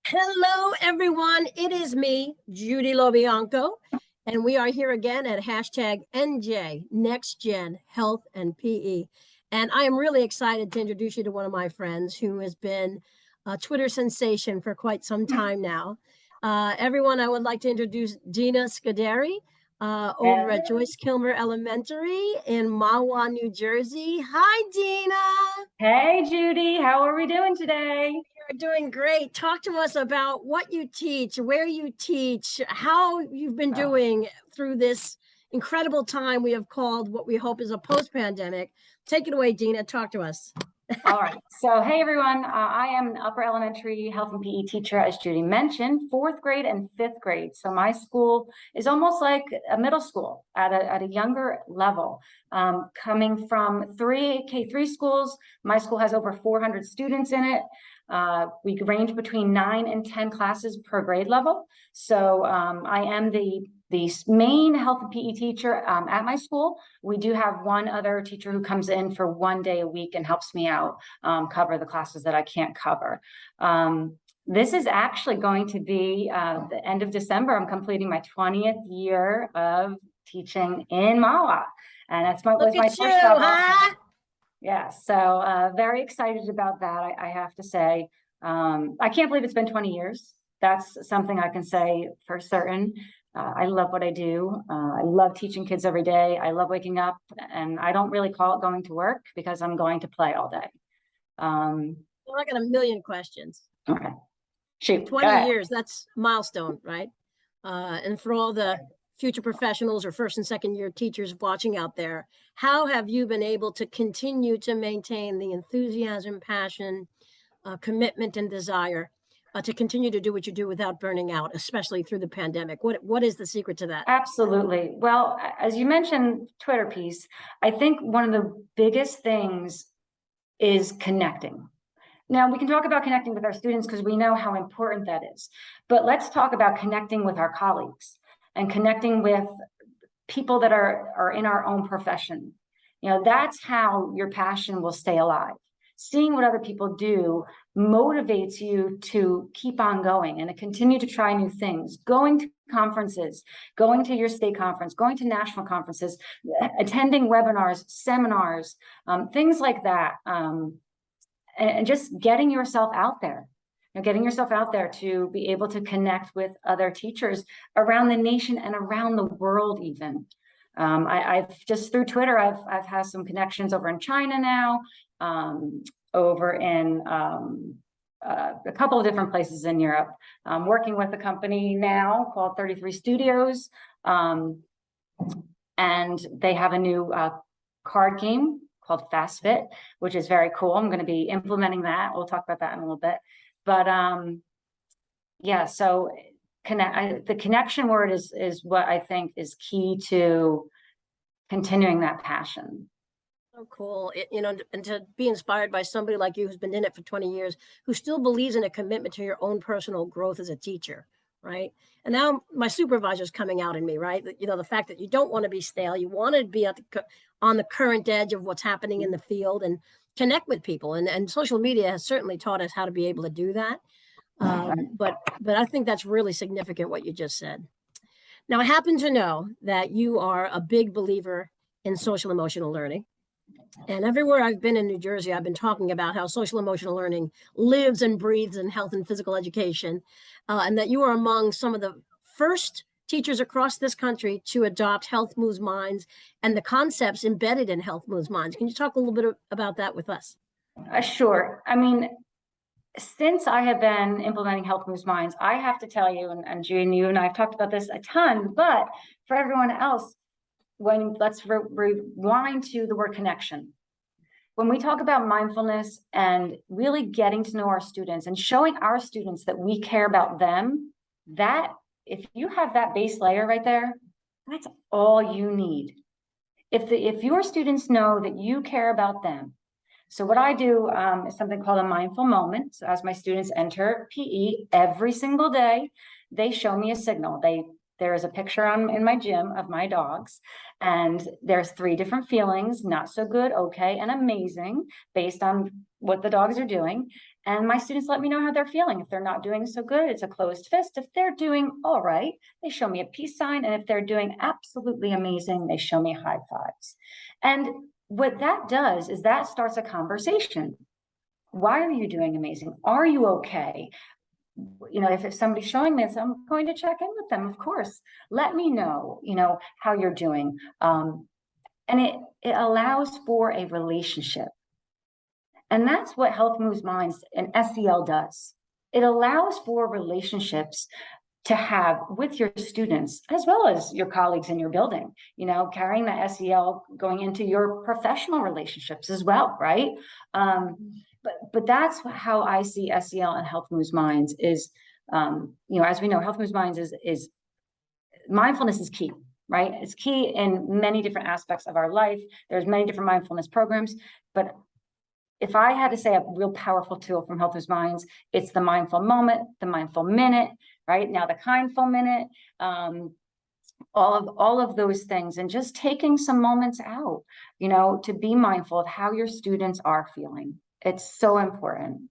Hello, everyone. It is me, Judy Lobianco, and we are here again at hashtag NJ, Next Gen Health and PE. And I am really excited to introduce you to one of my friends who has been a Twitter sensation for quite some time now. Everyone, I would like to introduce Dena Scudieri over at Joyce Kilmer Elementary in Mahwah, New Jersey. Hi, Dena. Hey, Judy, how are we doing today? You're doing great. Talk to us about what you teach, where you teach, how you've been doing through this incredible time we have called what we hope is a post-pandemic. Take it away, Dena. Talk to us. All right. So, hey, everyone. I am an upper elementary health and PE teacher, as Judy mentioned, fourth grade and fifth grade. So my school is almost like a middle school at a younger level. Coming from K3 schools, my school has over 400 students in it. We range between 9 and 10 classes per grade level. So I am the main health and PE teacher at my school. We do have one other teacher who comes in for one day a week and helps me out cover the classes that I can't cover. This is actually going to be the end of December. I'm completing my 20th year of teaching in Mahwah. And that's was my first job. Huh? Yeah, so very excited about that, I have to say. I can't believe it's been 20 years. That's something I can say for certain. I love what I do. I love teaching kids every day. I love waking up, and I don't really call it going to work because I'm going to play all day. Well, I got a million questions. Okay. Shoot. 20 years, that's milestone, right? And for all the future professionals or first and second year teachers watching out there, how have you been able to continue to maintain the enthusiasm, passion, commitment, and desire to continue to do what you do without burning out, especially through the pandemic? What is the secret to that? Absolutely. Well, as you mentioned, Twitter piece, I think one of the biggest things is connecting. Now, we can talk about connecting with our students because we know how important that is. But let's talk about connecting with our colleagues and connecting with people that are in our own profession. You know, that's how your passion will stay alive. Seeing what other people do motivates you to keep on going and to continue to try new things, going to conferences, going to your state conference, going to national conferences, attending webinars, seminars, things like that. And just getting yourself out there, getting yourself out there to be able to connect with other teachers around the nation and around the world even. I've just through Twitter, I've had some connections over in China now, over in a couple of different places in Europe. I'm working with a company now called 33 Studios, and they have a new card game called Fast Fit, which is very cool. I'm going to be implementing that. We'll talk about that in a little bit. But yeah, so the connection word is what I think is key to continuing that passion. So cool. And to be inspired by somebody like you who's been in it for 20 years, who still believes in a commitment to your own personal growth as a teacher, right? And now my supervisor's coming out in me, right? The fact that you don't want to be stale, you want to be on the current edge of what's happening in the field and connect with people. And social media has certainly taught us how to be able to do that. But I think that's really significant what you just said. Now, I happen to know that you are a big believer in social emotional learning. And everywhere I've been in New Jersey, I've been talking about how social emotional learning lives and breathes in health and physical education, and that you are among some of the first teachers across this country to adopt health.moves.minds and the concepts embedded in health.moves.minds. Can you talk a little bit about that with us? Sure. I mean, since I have been implementing health.moves.minds, I have to tell you, and June, you and I have talked about this a ton, but for everyone else, let's rewind to the word connection. When we talk about mindfulness and really getting to know our students and showing our students that we care about them, that if you have that base layer right there, that's all you need. If your students know that you care about them. So what I do is something called a mindful moment. So as my students enter PE every single day, they show me a signal. There is a picture in my gym of my dogs, and there's 3 different feelings: not so good, okay, and amazing, based on what the dogs are doing. And my students let me know how they're feeling. If they're not doing so good, it's a closed fist. If they're doing all right, they show me a peace sign. And if they're doing absolutely amazing, they show me high fives. And what that does is that starts a conversation. Why are you doing amazing? Are you okay? If somebody's showing this, I'm going to check in with them, of course. Let me know, how you're doing. And it allows for a relationship. And that's what Health Moves Minds and SEL does. It allows for relationships to have with your students, as well as your colleagues in your building, carrying that SEL going into your professional relationships as well, right? But that's how I see SEL and Health Moves Minds is, as we know, Health Moves Minds is mindfulness is key, right? It's key in many different aspects of our life. There's many different mindfulness programs, but if I had to say a real powerful tool from Health Moves Minds, it's the mindful moment, the mindful minute, right? Now the kindful minute, all of those things, and just taking some moments out, to be mindful of how your students are feeling. It's so important.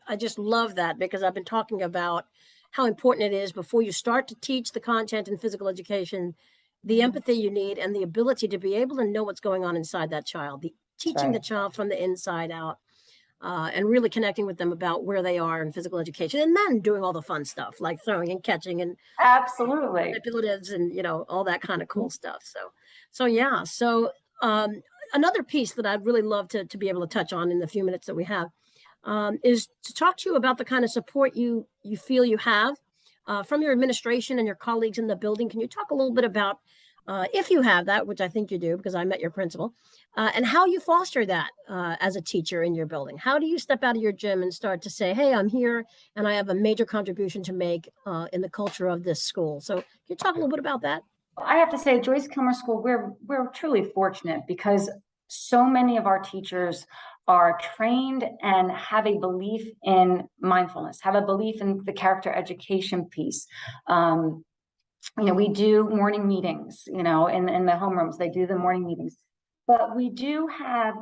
I just love that, because I've been talking about how important it is before you start to teach the content in physical education, the empathy you need and the ability to be able to know what's going on inside that child, teaching the child from the inside out, and really connecting with them about where they are in physical education, and then doing all the fun stuff like throwing and catching and absolutely manipulatives and all that kind of cool stuff. So yeah. So another piece that I'd really love to be able to touch on in the few minutes that we have is to talk to you about the kind of support you feel you have from your administration and your colleagues in the building. Can you talk a little bit about, if you have that, which I think you do because I met your principal, and how you foster that as a teacher in your building? How do you step out of your gym and start to say, hey, I'm here and I have a major contribution to make in the culture of this school? So can you talk a little bit about that? I have to say, Joyce Kilmer School, we're truly fortunate because so many of our teachers are trained and have a belief in mindfulness, have a belief in the character education piece. We do morning meetings, in the homerooms, they do the morning meetings. But we do have,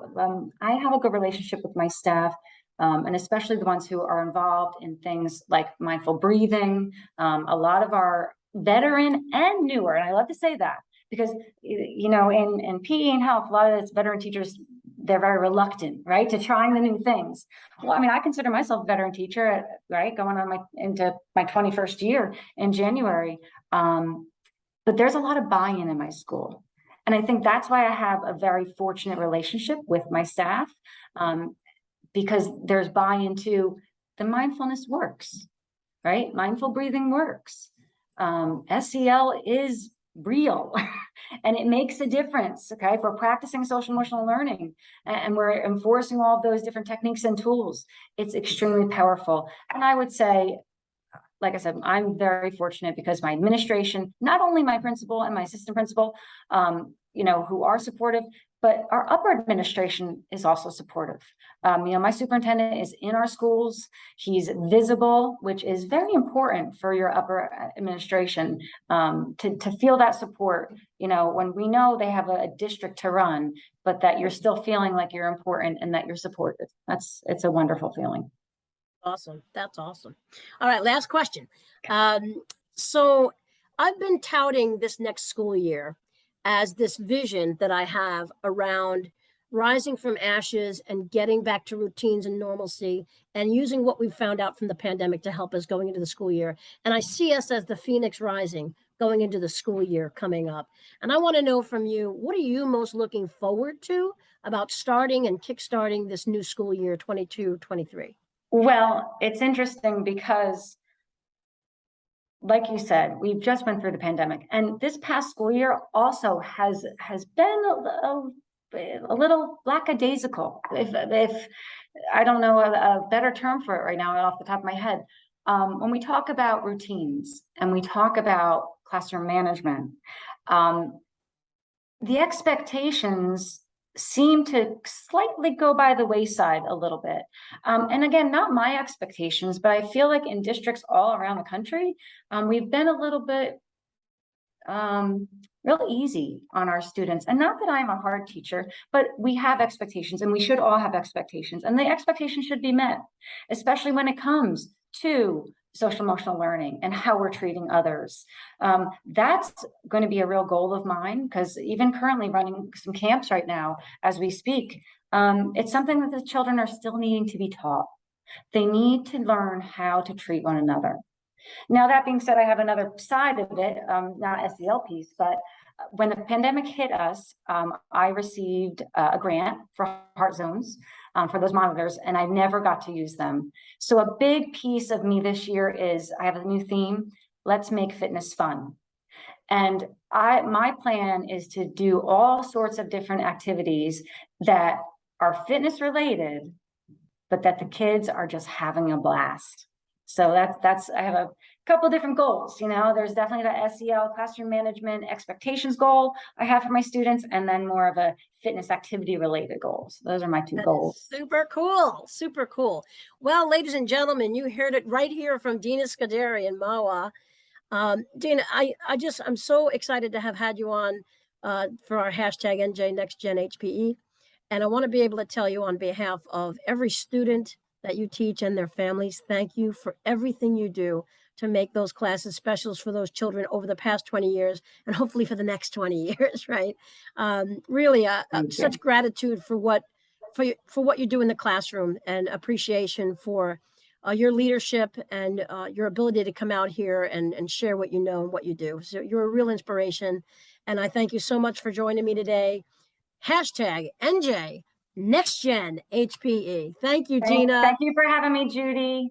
I have a good relationship with my staff, and especially the ones who are involved in things like mindful breathing. A lot of our veteran and newer, and I love to say that because, in PE and health, a lot of it's veteran teachers, they're very reluctant, right, to trying the new things. Well, I consider myself a veteran teacher, right, going on into my 21st year in January. But there's a lot of buy-in in my school. And I think that's why I have a very fortunate relationship with my staff, because there's buy-in to the mindfulness works, right? Mindful breathing works. SEL is real and it makes a difference. Okay. If we're practicing social emotional learning and we're enforcing all of those different techniques and tools, it's extremely powerful. And I would say, like I said, I'm very fortunate because my administration, not only my principal and my assistant principal, who are supportive, but our upper administration is also supportive. My superintendent is in our schools. He's visible, which is very important for your upper administration, to feel that support, when we know they have a district to run, but that you're still feeling like you're important and that you're supported. It's a wonderful feeling. Awesome. That's awesome. All right. Last question. So I've been touting this next school year as this vision that I have around rising from ashes and getting back to routines and normalcy and using what we've found out from the pandemic to help us going into the school year. And I see us as the Phoenix rising going into the school year coming up. And I want to know from you, what are you most looking forward to about starting and kickstarting this new school year 22-23? Well, it's interesting because, like you said, we've just went through the pandemic, and this past school year also has been a little lackadaisical. If I don't know a better term for it right now off the top of my head, when we talk about routines and we talk about classroom management, the expectations seem to slightly go by the wayside a little bit. And again, not my expectations, but I feel like in districts all around the country, we've been a little bit real easy on our students. And not that I'm a hard teacher, but we have expectations, and we should all have expectations, and the expectations should be met, especially when it comes to social emotional learning and how we're treating others. That's going to be a real goal of mine, because even currently running some camps right now as we speak, it's something that the children are still needing to be taught. They need to learn how to treat one another. Now, that being said, I have another side of it, not SEL piece, but when the pandemic hit us, I received a grant for Heart Zones, for those monitors, and I never got to use them. So a big piece of me this year is I have a new theme: let's make fitness fun. And my plan is to do all sorts of different activities that are fitness related, but that the kids are just having a blast. So that's I have a couple different goals. You know, there's definitely the SEL, classroom management expectations goal I have for my students, and then more of a fitness activity related goals. Those are my two goals. Super cool. Super cool. Well, ladies and gentlemen, you heard it right here from Dena Scudieri in Mawa. Dena, I'm so excited to have had you on for our hashtag NJ Next Gen HPE. And I want to be able to tell you on behalf of every student that you teach and their families, thank you for everything you do to make those classes specials for those children over the past 20 years and hopefully for the next 20 years, right? Really, such gratitude for what you do in the classroom, and appreciation for your leadership and your ability to come out here and share what you know and what you do. So you're a real inspiration. And I thank you so much for joining me today. Hashtag NJ Next Gen HPE. Thank you, Dena. Thank you for having me, Judy.